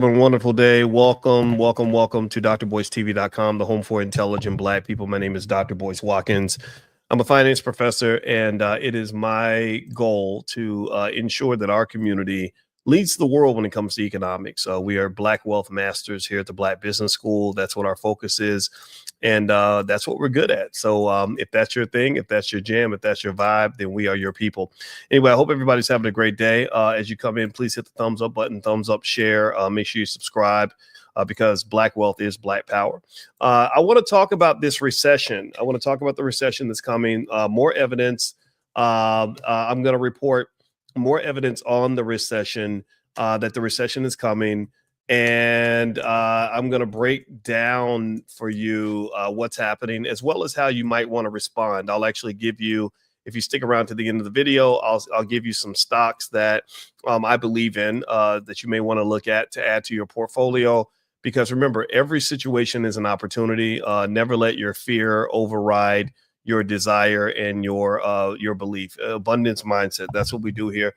A wonderful day. Welcome to drboycetv.com, the home for intelligent Black people. My name is Dr. Boyce Watkins. I'm a finance professor, and it is my goal to ensure that our community leads the world when it comes to economics. We are Black wealth masters here at the Black Business School. That's what our focus is, and that's what we're good at. So if that's your thing, if that's your jam, if that's your vibe, then we are your people. Anyway, I hope everybody's having a great day. As you come in, please hit the thumbs up button, thumbs up, share. Make sure you subscribe because Black wealth is Black power. I want to talk about this recession. I want to talk about the recession that's coming. More evidence. I'm going to report more evidence on the recession, that the recession is coming. And I'm going to break down for you what's happening, as well as how you might want to respond. I'll actually give you, if you stick around to the end of the video, I'll give you some stocks that I believe in that you may want to look at to add to your portfolio. Because remember, every situation is an opportunity. Never let your fear override your desire and your belief. Abundance mindset. That's what we do here.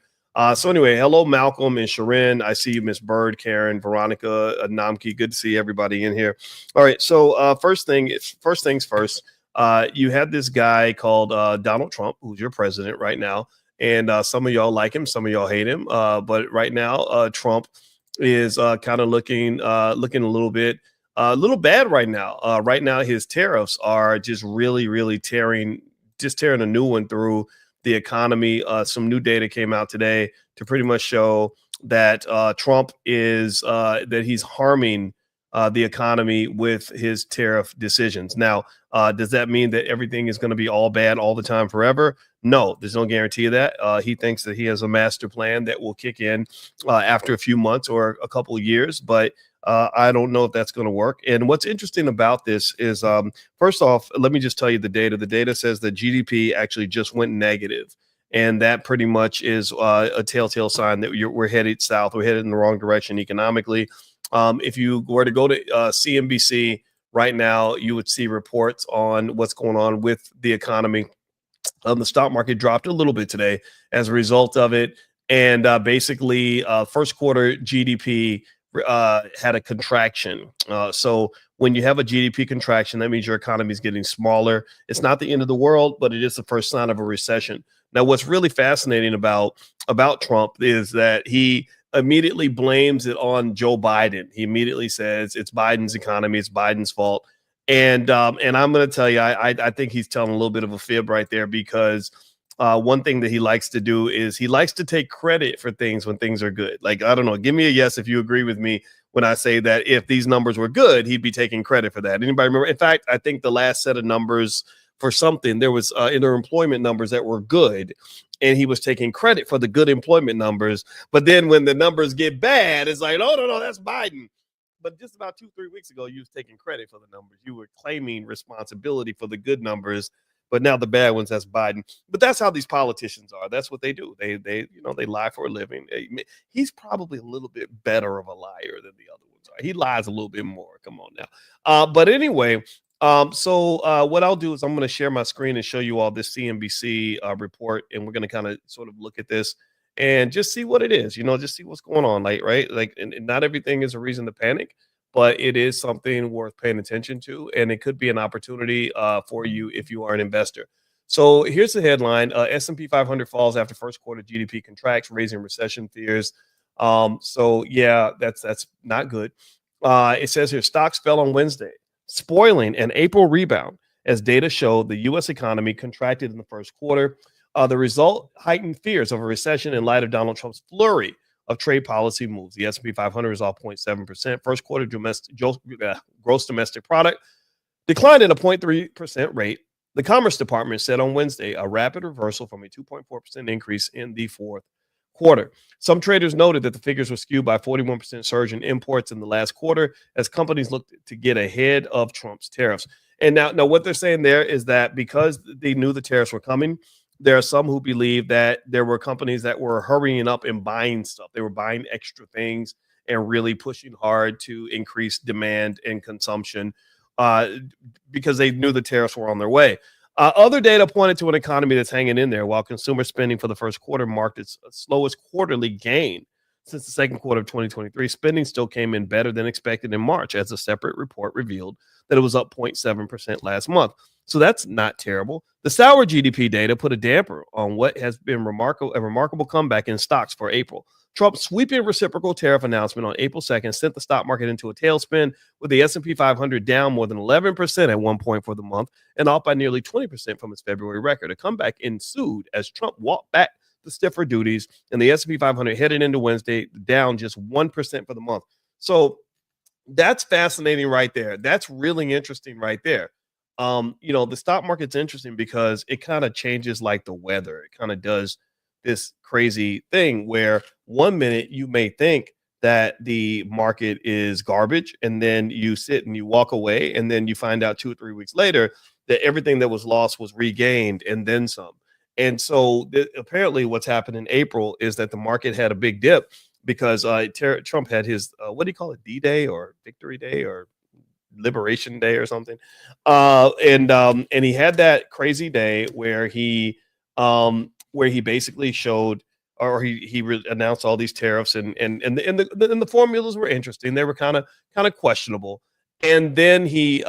So anyway, hello, Malcolm and Sharon. I see you, Miss Bird, Karen, Veronica, Namki. Good to see everybody in here. All right. So first things first. You had this guy called Donald Trump, who's your president right now. And some of y'all like him, some of y'all hate him. But right now, Trump is kind of looking a little bad right now. Right now, his tariffs are just really tearing a new one through the economy. Some new data came out today to pretty much show that Trump is that he's harming the economy with his tariff decisions. Now, does that mean that everything is going to be all bad all the time forever? No, there's no guarantee of that. He thinks that he has a master plan that will kick in after a few months or a couple of years, but I don't know if that's going to work. And what's interesting about this is, first off, let me just tell you the data. The data says that GDP actually just went negative. And that pretty much is a telltale sign that we're headed south. We're headed in the wrong direction economically. If you were to go to CNBC right now, you would see reports on what's going on with the economy. The stock market dropped a little bit today as a result of it. And basically, first quarter GDP had a contraction. So when you have a GDP contraction, that means your economy is getting smaller. It's not the end of the world, but it is the first sign of a recession. Now, what's really fascinating about Trump is that he immediately blames it on Joe Biden. He immediately says it's Biden's economy, it's Biden's fault. And I'm going to tell you, I think he's telling a little bit of a fib right there, because one thing that he likes to do is he likes to take credit for things when things are good. Like, I don't know, give me a yes if you agree with me when I say that if these numbers were good, he'd be taking credit for that. Anybody remember? In fact, I think the last set of numbers for something, there was employment numbers that were good, and he was taking credit for the good employment numbers. But then when the numbers get bad, it's like, oh, no, that's Biden. But just about 2-3 weeks ago, you was taking credit for the numbers. You were claiming responsibility for the good numbers, but now the bad ones, that's Biden. But that's how these politicians are. That's what they do. They lie for a living. He's probably a little bit better of a liar than the other ones are. He lies a little bit more. Come on now. But anyway, so what I'll do is I'm going to share my screen and show you all this CNBC report, and we're going to kind of sort of look at this and just see what it is, just see what's going on, right? Like, and not everything is a reason to panic, but it is something worth paying attention to, and it could be an opportunity for you if you are an investor. So here's the headline: S&P 500 falls after first quarter GDP contracts, raising recession fears. So yeah, that's not good. It says here stocks fell on Wednesday, spoiling an April rebound as data showed the U.S. economy contracted in the first quarter. The result heightened fears of a recession in light of Donald Trump's flurry of trade policy moves. The S&P 500 is off 0.7%. First quarter gross domestic product declined at a 0.3% rate. The Commerce Department said on Wednesday a rapid reversal from a 2.4% increase in the fourth quarter. Some traders noted that the figures were skewed by a 41% surge in imports in the last quarter as companies looked to get ahead of Trump's tariffs. And now what they're saying there is that because they knew the tariffs were coming, there are some who believe that there were companies that were hurrying up and buying stuff. They were buying extra things and really pushing hard to increase demand and consumption because they knew the tariffs were on their way. Other data pointed to an economy that's hanging in there, while consumer spending for the first quarter marked its slowest quarterly gain since the second quarter of 2023. Spending still came in better than expected in March, as a separate report revealed that it was up 0.7% last month. So that's not terrible. The sour GDP data put a damper on what has been a remarkable comeback in stocks for April. Trump's sweeping reciprocal tariff announcement on April 2nd sent the stock market into a tailspin, with the S&P 500 down more than 11% at one point for the month and off by nearly 20% from its February record. A comeback ensued as Trump walked back the stiffer duties, and the S&P 500 headed into Wednesday down just 1% for the month. So that's fascinating right there. That's really interesting right there. The stock market's interesting because it kind of changes like the weather. It kind of does this crazy thing where one minute you may think that the market is garbage, and then you sit and you walk away, and then you find out 2 or 3 weeks later that everything that was lost was regained and then some. And so apparently what's happened in April is that the market had a big dip because Trump had his what do you call it, D-Day or Victory Day or Liberation Day or something, and he had that crazy day where he basically showed, or he announced all these tariffs, and the formulas were interesting. They were kind of questionable, and then he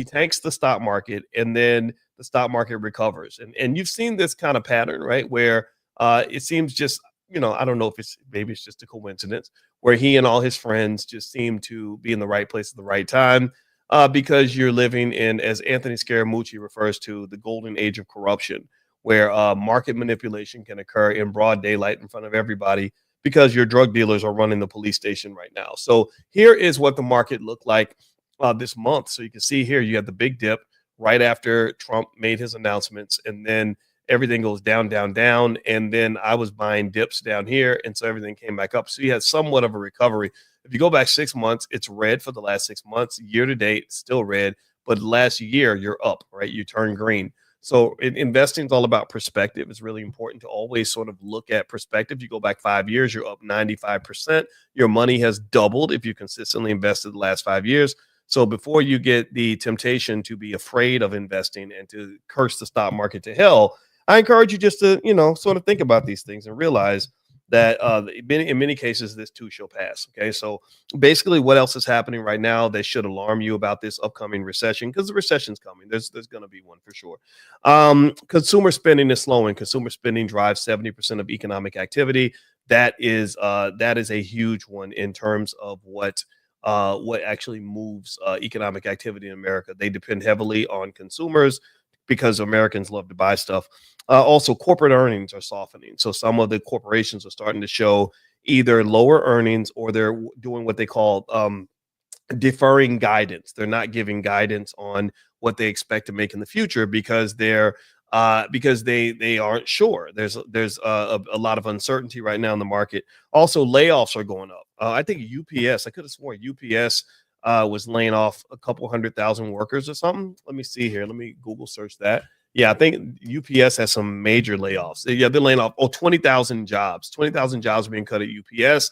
tanks the stock market, and then the stock market recovers, and you've seen this kind of pattern, right, where it seems just, I don't know if maybe it's just a coincidence where he and all his friends just seem to be in the right place at the right time, because you're living in, as Anthony Scaramucci refers to, the golden age of corruption, where market manipulation can occur in broad daylight in front of everybody because your drug dealers are running the police station right now. So here is what the market looked like this month. So you can see here, you had the big dip right after Trump made his announcements, and then everything goes down, down, down. And then I was buying dips down here. And so everything came back up. So you had somewhat of a recovery. If you go back 6 months, it's red for the last 6 months. Year to date, still red. But last year, you're up, right? You turn green. So investing is all about perspective. It's really important to always sort of look at perspective. You go back 5 years, you're up 95%. Your money has doubled if you consistently invested the last 5 years. So before you get the temptation to be afraid of investing and to curse the stock market to hell, I encourage you just to, sort of think about these things and realize that in many cases, this too shall pass. Okay. So basically what else is happening right now that should alarm you about this upcoming recession? Because the recession's coming. There's going to be one for sure. Consumer spending is slowing. Consumer spending drives 70% of economic activity. That is a huge one in terms of what actually moves economic activity in America. They depend heavily on consumers because Americans love to buy stuff. Also, corporate earnings are softening. So some of the corporations are starting to show either lower earnings, or they're doing what they call deferring guidance. They're not giving guidance on what they expect to make in the future because they aren't sure. There's a lot of uncertainty right now in the market. Also, layoffs are going up. I think UPS, I could have sworn UPS was laying off a couple 100,000 workers or something. Let me see here. Let me Google search that. Yeah, I think UPS has some major layoffs. Yeah, they're laying off 20,000 jobs. 20,000 jobs being cut at UPS.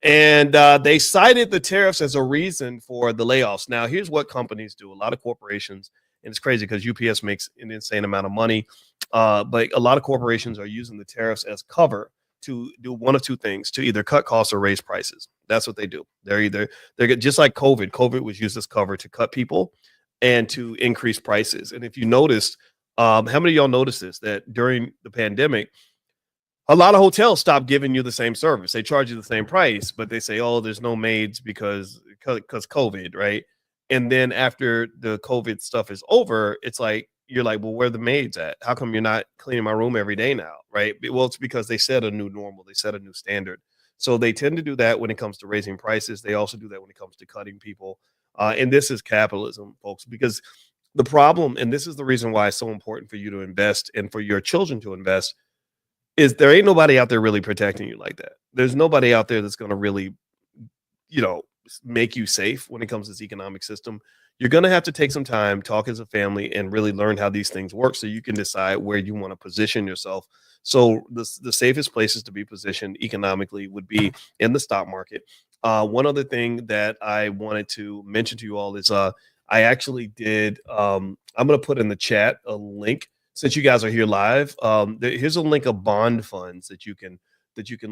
And they cited the tariffs as a reason for the layoffs. Now, here's what companies do. A lot of corporations, and it's crazy because UPS makes an insane amount of money, but a lot of corporations are using the tariffs as cover to do one of two things: to either cut costs or raise prices. That's what they do. They're just like COVID. COVID was used as cover to cut people and to increase prices. And if you noticed, how many of y'all noticed this, that during the pandemic, a lot of hotels stop giving you the same service. They charge you the same price, but they say, "Oh, there's no maids because COVID," right? And then after the COVID stuff is over, it's like you're like, "Well, where are the maids at? How come you're not cleaning my room every day now?" Right? Well, it's because they set a new normal. They set a new standard. So they tend to do that when it comes to raising prices. They also do that when it comes to cutting people. And this is capitalism, folks, because the problem, and this is the reason why it's so important for you to invest and for your children to invest, is there ain't nobody out there really protecting you like that. There's nobody out there that's going to really, make you safe when it comes to this economic system. You're going to have to take some time, talk as a family, and really learn how these things work so you can decide where you want to position yourself. So the safest places to be positioned economically would be in the stock market. One other thing that I wanted to mention to you all is I actually did, I'm going to put in the chat a link. Since you guys are here live, here's a link of bond funds that you can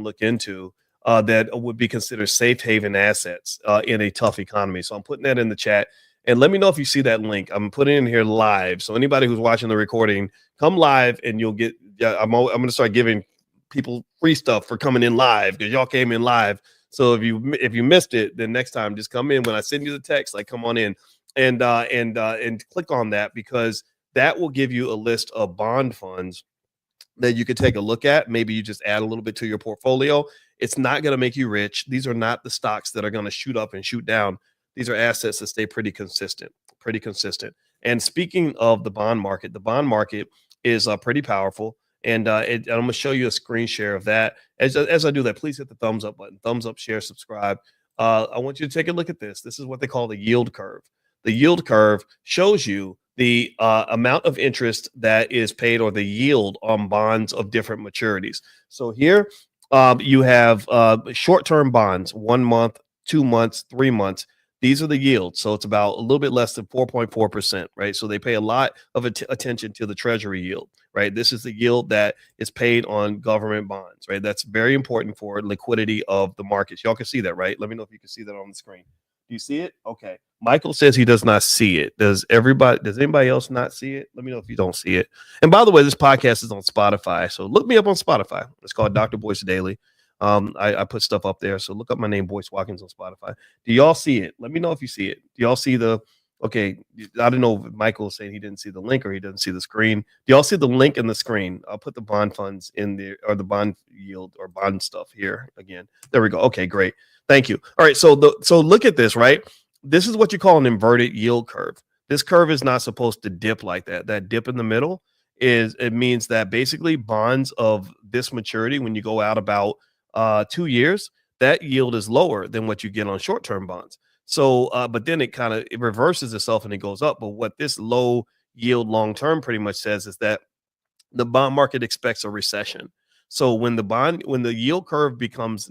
look into. that would be considered safe haven assets in a tough economy. So I'm putting that in the chat. And let me know if you see that link. I'm putting it in here live. So anybody who's watching the recording, come live and you'll get, I'm going to start giving people free stuff for coming in live because y'all came in live. So if you missed it, then next time just come in when I send you the text, like come on in and click on that, because that will give you a list of bond funds that you could take a look at. Maybe you just add a little bit to your portfolio. It's not going to make you rich. These are not the stocks that are going to shoot up and shoot down. These are assets that stay pretty consistent, pretty consistent. And speaking of the bond market is pretty powerful. And I'm going to show you a screen share of that. As I do that, please hit the thumbs up button, thumbs up, share, subscribe. I want you to take a look at this. This is what they call the yield curve. The yield curve shows you the amount of interest that is paid, or the yield on bonds of different maturities. So here you have short-term bonds, 1 month, 2 months, 3 months. These are the yields. So it's about a little bit less than 4.4%, right? So they pay a lot of attention to the treasury yield, right? This is the yield that is paid on government bonds, right? That's very important for liquidity of the markets. Y'all can see that, right? Let me know if you can see that on the screen. Do you see it? Okay. Michael says he does not see it. Does anybody else not see it? Let me know if you don't see it. And by the way, this podcast is on Spotify. So look me up on Spotify. It's called Dr. Boyce Daily. I put stuff up there. So look up my name, Boyce Watkins, on Spotify. Do y'all see it? Let me know if you see it. Do y'all see okay, I don't know if Michael is saying he didn't see the link or he doesn't see the screen. Do y'all see the link in the screen? I'll put the bond funds in there, or the bond yield or bond stuff here again. There we go. Okay, great. Thank you. All right. So look at this, right? This is what you call an inverted yield curve. This curve is not supposed to dip like that. That dip in the middle it means that basically bonds of this maturity, when you go out about 2 years, that yield is lower than what you get on short-term bonds. So, but then it reverses itself and it goes up. But what this low yield long-term pretty much says is that the bond market expects a recession. So when the yield curve becomes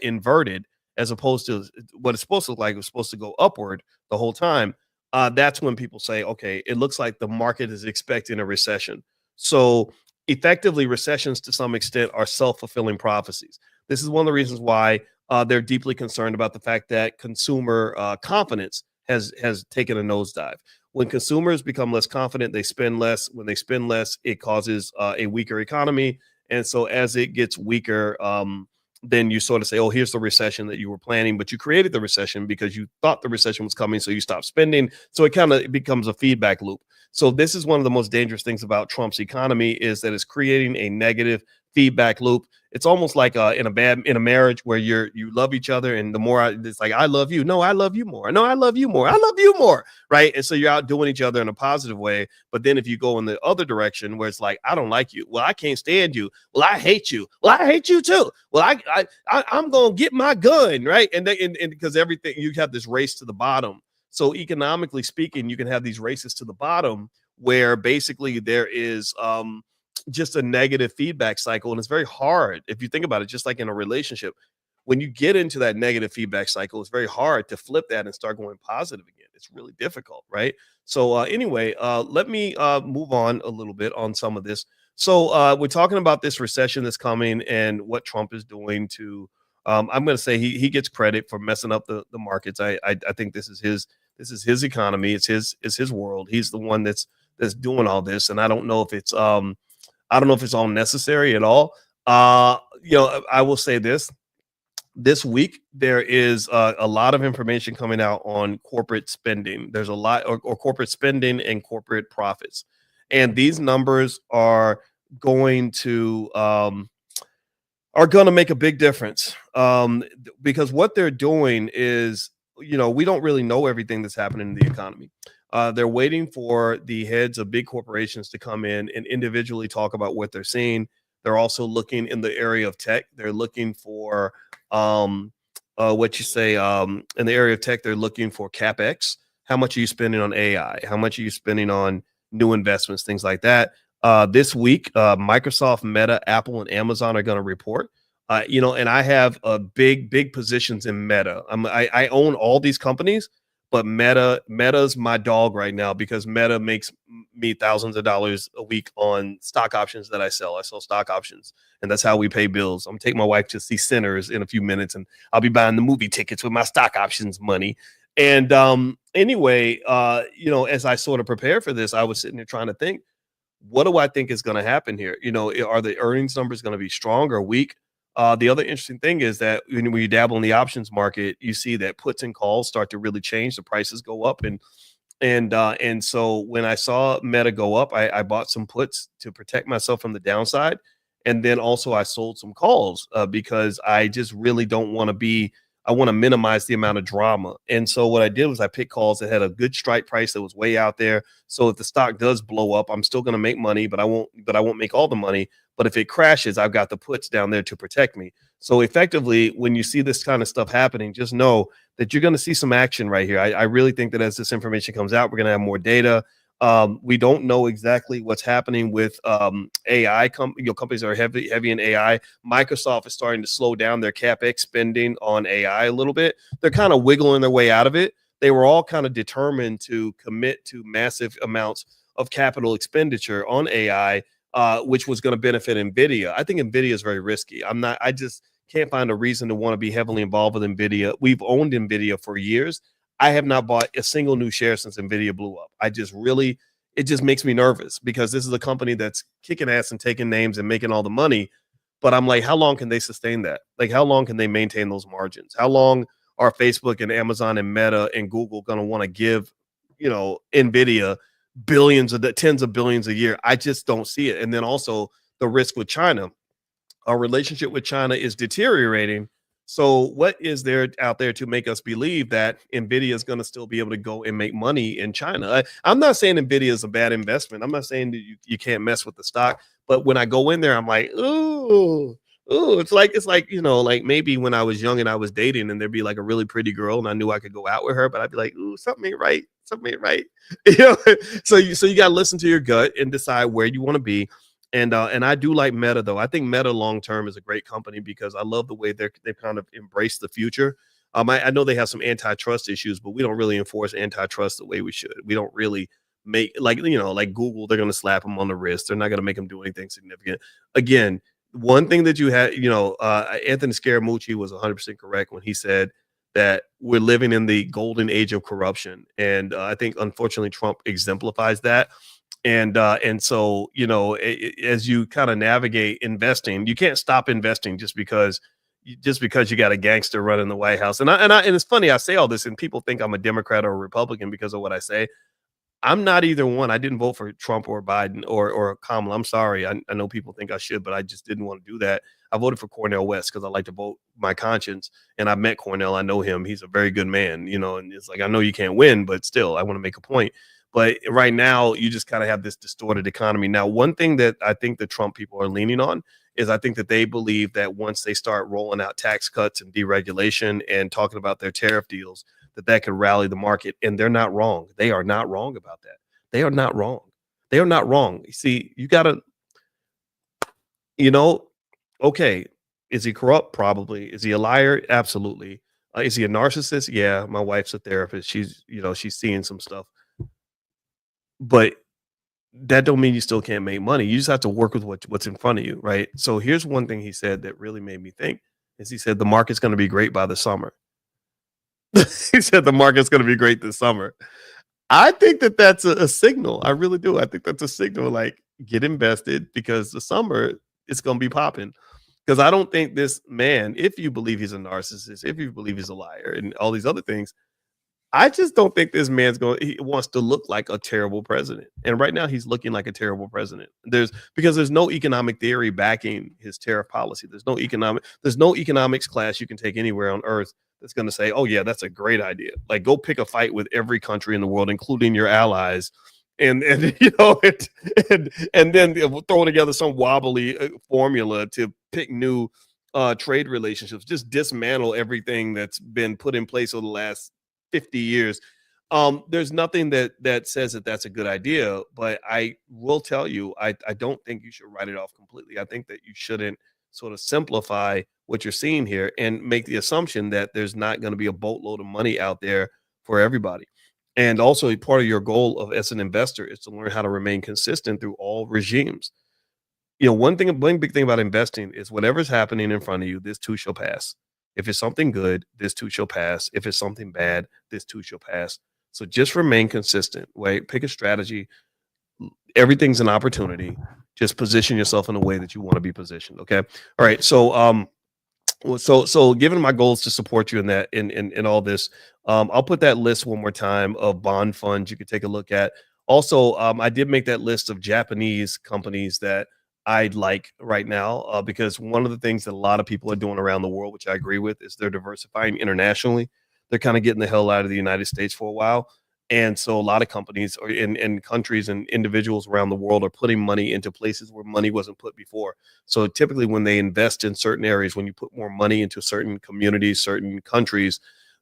inverted, as opposed to what it's supposed to look like, it was supposed to go upward the whole time. That's when people say, okay, it looks like the market is expecting a recession. So effectively, recessions to some extent are self-fulfilling prophecies. This is one of the reasons why they're deeply concerned about the fact that consumer confidence has taken a nosedive. When consumers become less confident, they spend less. When they spend less, it causes a weaker economy. And so as it gets weaker, then you sort of say, oh, here's the recession that you were planning, but you created the recession because you thought the recession was coming, so you stopped spending. So it becomes a feedback loop. So this is one of the most dangerous things about Trump's economy, is that it's creating a negative feedback loop. It's almost like in a marriage where you love each other, and the more it's like, I love you, no, I love you more, no, I love you more, I love you more, right? And so you're out doing each other in a positive way. But then if you go in the other direction where it's like, I don't like you, well, I can't stand you, well, I hate you, well, I hate you too, well, I'm gonna get my gun, right? And because everything, you have this race to the bottom. So economically speaking, you can have these races to the bottom where basically there is just a negative feedback cycle. And it's very hard, if you think about it, just like in a relationship, when you get into that negative feedback cycle, it's very hard to flip that and start going positive again. It's really difficult, right? So anyway, let me move on a little bit on some of this. So we're talking about this recession that's coming and what Trump is doing to I'm going to say he gets credit for messing up the markets. I think this is his economy. It's his world. He's the one that's doing all this. And I don't know if it's all necessary at all. I will say this week there is a lot of information coming out on corporate spending. There's a lot or corporate spending and corporate profits, and these numbers are going to make a big difference, because what they're doing is, we don't really know everything that's happening in the economy. They're waiting for the heads of big corporations to come in and individually talk about what they're seeing. They're also looking in the area of tech. They're looking for in the area of tech, they're looking for CapEx. How much are you spending on AI? How much are you spending on new investments, things like that? This week, Microsoft, Meta, Apple, and Amazon are going to report. And I have big positions in Meta. I own all these companies, but Meta's my dog right now because Meta makes me thousands of dollars a week on stock options that I sell. I sell stock options, and that's how we pay bills. I'm taking my wife to see Sinners in a few minutes, and I'll be buying the movie tickets with my stock options money. And anyway, as I sort of prepare for this, I was sitting there trying to think, what do I think is going to happen here? Are the earnings numbers going to be strong or weak? The other interesting thing is that when you dabble in the options market, you see that puts and calls start to really change. The prices go up, and so when I saw Meta go up, I bought some puts to protect myself from the downside, and then also I sold some calls because I just really don't want to be. I want to minimize the amount of drama, and so what I did was I picked calls that had a good strike price that was way out there. So if the stock does blow up, I'm still going to make money, but I won't. But I won't make all the money. But if it crashes, I've got the puts down there to protect me. So effectively, when you see this kind of stuff happening, just know that you're going to see some action right here. I really think that as this information comes out, we're going to have more data. We don't know exactly what's happening with AI. Companies that are heavy in AI. Microsoft is starting to slow down their capex spending on AI a little bit. They're kind of wiggling their way out of it. They were all kind of determined to commit to massive amounts of capital expenditure on AI, which was going to benefit Nvidia. I think Nvidia is very risky. I just can't find a reason to want to be heavily involved with Nvidia. We've owned Nvidia for years. I have not bought a single new share since Nvidia blew up. It just makes me nervous because this is a company that's kicking ass and taking names and making all the money. But I'm like, how long can they sustain that? Like, how long can they maintain those margins? How long are Facebook and Amazon and Meta and Google going to want to give, Nvidia tens of billions a year? I just don't see it. And then also the risk with China. Our relationship with China is deteriorating. So, what is there out there to make us believe that Nvidia is going to still be able to go and make money in China? I'm not saying Nvidia is a bad investment. I'm not saying that you can't mess with the stock. But when I go in there, I'm like, ooh, ooh. It's like like maybe when I was young and I was dating, and there'd be like a really pretty girl, and I knew I could go out with her, but I'd be like, ooh, something ain't right. Something ain't right. you know. So you got to listen to your gut and decide where you want to be. And I do like Meta though. I think Meta long term is a great company because I love the way they've kind of embraced the future. I know they have some antitrust issues, but we don't really enforce antitrust the way we should. We don't really make like Google. They're going to slap them on the wrist. They're not going to make them do anything significant. Again, one thing that you had, Anthony Scaramucci was 100% correct when he said that we're living in the golden age of corruption, and I think unfortunately Trump exemplifies that. And so as you kind of navigate investing, you can't stop investing just because you got a gangster running the White House. And it's funny, I say all this and people think I'm a Democrat or a Republican because of what I say. I'm not either one. I didn't vote for Trump or Biden or Kamala. I'm sorry. I know people think I should, but I just didn't want to do that. I voted for Cornel West because I like to vote my conscience. And I met Cornel. I know him. He's a very good man, and it's like, I know you can't win, but still, I want to make a point. But right now, you just kind of have this distorted economy. Now, one thing that I think the Trump people are leaning on is I think that they believe that once they start rolling out tax cuts and deregulation and talking about their tariff deals, that could rally the market. And they're not wrong. They are not wrong about that. They are not wrong. They are not wrong. You see, you got to, you know, okay, is he corrupt? Probably. Is he a liar? Absolutely. Is he a narcissist? Yeah, my wife's a therapist. She's seeing some stuff. But that don't mean you still can't make money. You just have to work with what's in front of you, right? So here's one thing he said that really made me think is he said the market's going to be great by the summer. He said the market's going to be great this summer. I think that that's a signal. I really do. I think that's a signal. Like, get invested because the summer it's going to be popping. Because I don't think this man, if you believe he's a narcissist, if you believe he's a liar, and all these other things, I just don't think this he wants to look like a terrible president. And right now he's looking like a terrible president. There's no economic theory backing his tariff policy. There's no economics class you can take anywhere on earth that's going to say, "Oh yeah, that's a great idea." Like, go pick a fight with every country in the world, including your allies. And and then throw together some wobbly formula to pick new trade relationships. Just dismantle everything that's been put in place over the last 50 years. There's nothing that says that that's a good idea, but I will tell you, I don't think you should write it off completely. I think that you shouldn't sort of simplify what you're seeing here and make the assumption that there's not going to be a boatload of money out there for everybody. And also, part of your goal of as an investor is to learn how to remain consistent through all regimes. One big thing about investing is whatever's happening in front of you, this too shall pass. If it's something good, this too shall pass. If it's something bad, this too shall pass. So just remain consistent. Wait, pick a strategy. Everything's an opportunity. Just position yourself in a way that you want to be positioned. Okay. All right. So given my goals to support you in that in all this, I'll put that list one more time of bond funds you could take a look at. Also, I did make that list of Japanese companies that I'd like right now, because one of the things that a lot of people are doing around the world, which I agree with, is they're diversifying internationally. They're kind of getting the hell out of the United States for a while. And so a lot of companies or in countries and individuals around the world are putting money into places where money wasn't put before. So typically when they invest in certain areas, when you put more money into certain communities, certain countries,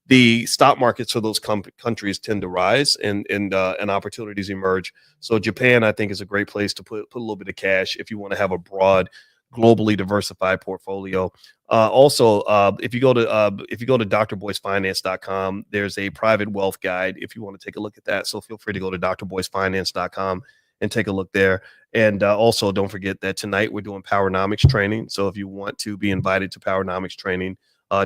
the stock markets for those countries tend to rise and opportunities emerge. So Japan, I think, is a great place to put a little bit of cash if you want to have a broad, globally diversified portfolio. If you go to drboycefinance.com, there's a private wealth guide if you want to take a look at that. So feel free to go to drboycefinance.com and take a look there. And also, don't forget that tonight we're doing Powernomics training. So if you want to be invited to Powernomics training,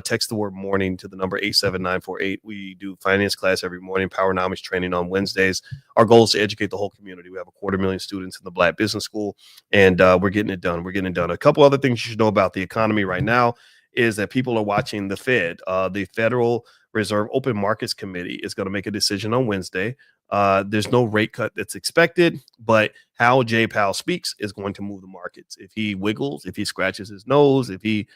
text the word morning to the number 87948. We do finance class every morning, Powernomics training on Wednesdays. Our goal is to educate the whole community. We have 250,000 students in the Black Business School, and we're getting it done. We're getting it done. A couple other things you should know about the economy right now is that people are watching the Fed. The Federal Reserve Open Markets Committee is going to make a decision on Wednesday. There's no rate cut that's expected, but how Jay Powell speaks is going to move the markets. If he wiggles, if he scratches his nose, if he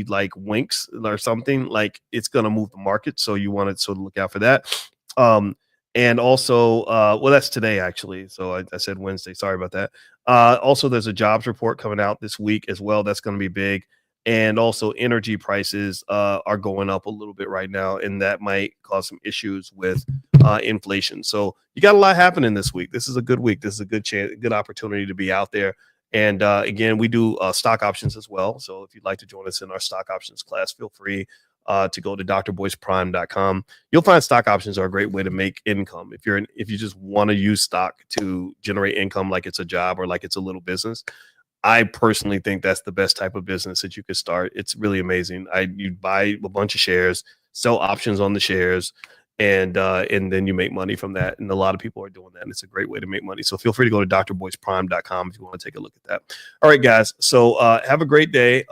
like winks or something, like, it's going to move the market. So you want to sort of look out for that. And also, well, that's today actually. So I said Wednesday. Sorry about that. Also, there's a jobs report coming out this week as well. That's going to be big. And also, energy prices are going up a little bit right now, and that might cause some issues with inflation. So you got a lot happening this week. This is a good week. This is a good opportunity to be out there. And again, we do stock options as well. So if you'd like to join us in our stock options class, feel free to go to drboyceprime.com. You'll find stock options are a great way to make income. If you just want to use stock to generate income, like it's a job or like it's a little business, I personally think that's the best type of business that you could start. It's really amazing. You buy a bunch of shares, sell options on the shares, and then you make money from that. And a lot of people are doing that, and it's a great way to make money. So feel free to go to drboyceprime.com if you want to take a look at that. All right, guys. So have a great day.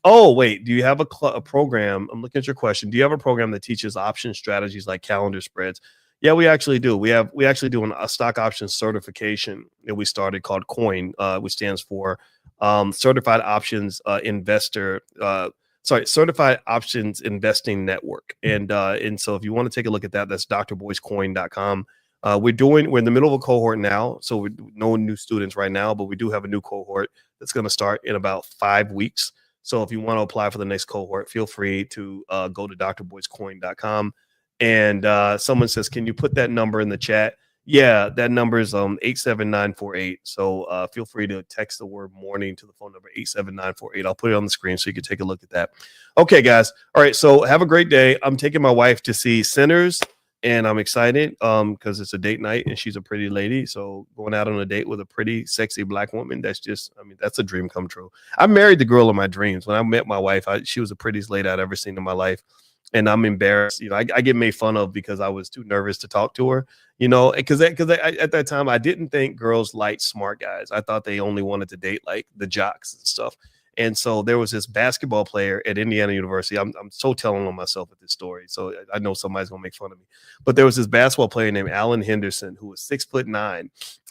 Oh, wait, do you have a program? I'm looking at your question. Do you have a program that teaches option strategies like calendar spreads? Yeah, we actually do. We actually do a stock options certification that we started called COIN, which stands for Certified Options Investor. Certified Options Investing Network. And so if you want to take a look at that, that's drboycecoin.com. We're in the middle of a cohort now, so we're no new students right now, but we do have a new cohort that's going to start in about 5 weeks. So if you want to apply for the next cohort, feel free to go to drboycecoin.com. And someone says, can you put that number in the chat? Yeah, that number is 87948. So feel free to text the word morning to the phone number 87948. I'll put it on the screen so you can take a look at that. Okay, guys. All right. So have a great day. I'm taking my wife to see Sinners, and I'm excited because it's a date night and she's a pretty lady. So going out on a date with a pretty, sexy Black woman, that's a dream come true. I married the girl of my dreams. When I met my wife, she was the prettiest lady I'd ever seen in my life. And I'm embarrassed. I get made fun of because I was too nervous to talk to her, because at that time, I didn't think girls liked smart guys. I thought they only wanted to date like the jocks and stuff. And so there was this basketball player at Indiana University. I'm so telling on myself with this story, so I know somebody's gonna make fun of me. But there was this basketball player named Alan Henderson who was 6'9",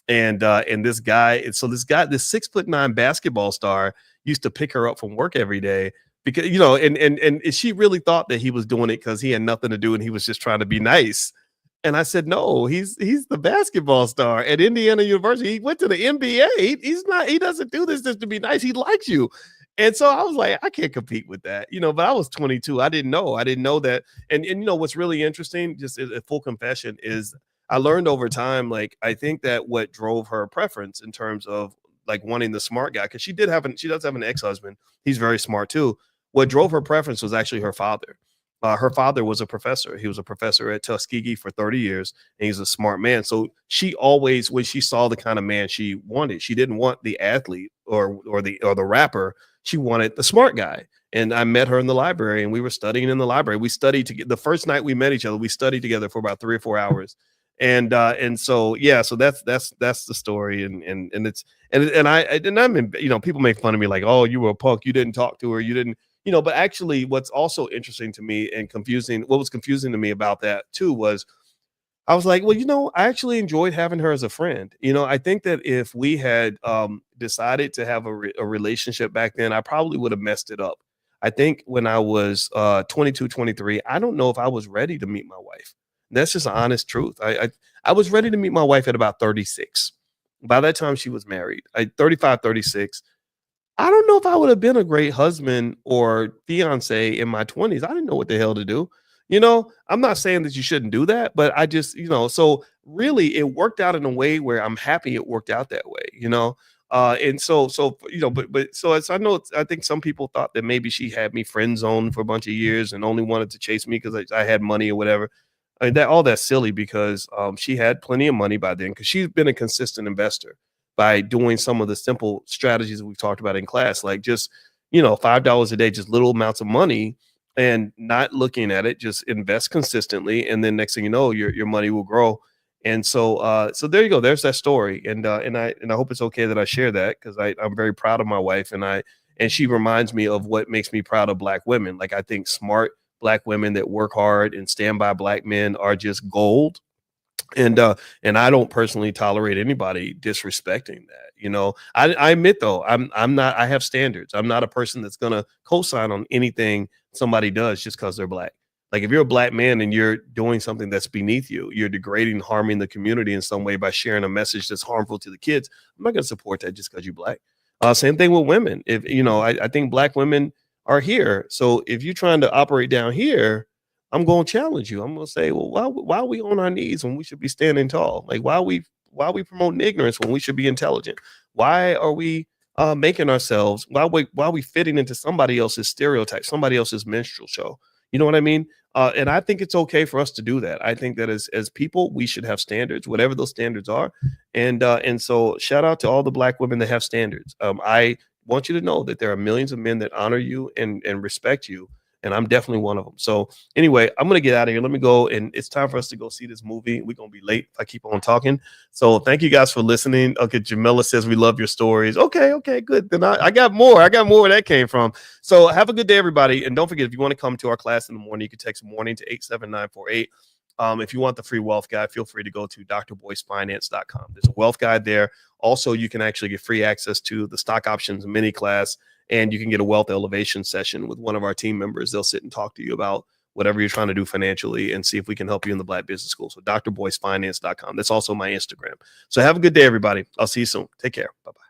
and this 6'9" basketball star used to pick her up from work every day. Because, and she really thought that he was doing it because he had nothing to do and he was just trying to be nice. And I said, no, he's the basketball star at Indiana University. He went to the NBA. He doesn't do this just to be nice. He likes you. And so I was like, I can't compete with that, but I was 22. I didn't know that. And what's really interesting, just a full confession, is I learned over time, like, I think that what drove her preference in terms of like wanting the smart guy, because she does have an ex-husband. He's very smart too. What drove her preference was actually her father. Her father was a professor. He was a professor at Tuskegee for 30 years, and he's a smart man. So she always, when she saw the kind of man she wanted, she didn't want the athlete or the rapper. She wanted the smart guy. And I met her in the library, and we were studying in the library. We studied together. The first night we met each other, we studied together for about 3 or 4 hours. And so yeah, so that's the story, and it's and I'm in, people make fun of me like, oh, you were a punk, you didn't talk to her, you didn't, but actually what's also interesting to me and confusing, what was confusing to me about that too was I was like, well, I actually enjoyed having her as a friend. I think that if we had decided to have a relationship back then, I probably would have messed it up. I think when I was 22, 23, I don't know if I was ready to meet my wife. That's just an honest truth. I was ready to meet my wife at about 36. By that time, she was married. 35, 36. I don't know if I would have been a great husband or fiance in my 20s. I didn't know what the hell to do. I'm not saying that you shouldn't do that, but I just, so really it worked out in a way where I'm happy it worked out that way. And so, but so as I know, I think some people thought that maybe she had me friend zoned for a bunch of years and only wanted to chase me because I had money or whatever. I mean, that's silly because she had plenty of money by then because she's been a consistent investor by doing some of the simple strategies that we've talked about in class, like just, $5 a day, just little amounts of money and not looking at it, just invest consistently. And then next thing you know, your money will grow. And so there you go. There's that story. And I hope it's okay that I share that because I'm very proud of my wife and she reminds me of what makes me proud of Black women. Like I think smart Black women that work hard and stand by Black men are just gold. And I don't personally tolerate anybody disrespecting that. I admit though, I'm not, I have standards. I'm not a person that's gonna co-sign on anything somebody does just because they're Black. Like if you're a Black man and you're doing something that's beneath you, you're degrading, harming the community in some way by sharing a message that's harmful to the kids. I'm not gonna support that just because you're Black. Same thing with women. If I think Black women are here. So if you're trying to operate down here, I'm going to challenge you. I'm going to say, well, why are we on our knees when we should be standing tall? Like why are we promoting ignorance when we should be intelligent? Why are we making ourselves? Why are we fitting into somebody else's stereotype, somebody else's minstrel show? You know what I mean? And I think it's okay for us to do that. I think that as people, we should have standards, whatever those standards are. And so shout out to all the Black women that have standards. I want you to know that there are millions of men that honor you and respect you. And I'm definitely one of them. So anyway, I'm going to get out of here. Let me go. And it's time for us to go see this movie. We're going to be late if I keep on talking. So thank you guys for listening. Okay. Jamila says we love your stories. Okay, good. Then I got more. I got more where that came from. So have a good day, everybody. And don't forget, if you want to come to our class in the morning, you can text morning to 87948. If you want the free wealth guide, feel free to go to drboycefinance.com. There's a wealth guide there. Also, you can actually get free access to the stock options mini class, and you can get a wealth elevation session with one of our team members. They'll sit and talk to you about whatever you're trying to do financially and see if we can help you in the Black Business School. So drboycefinance.com. That's also my Instagram. So have a good day, everybody. I'll see you soon. Take care. Bye-bye.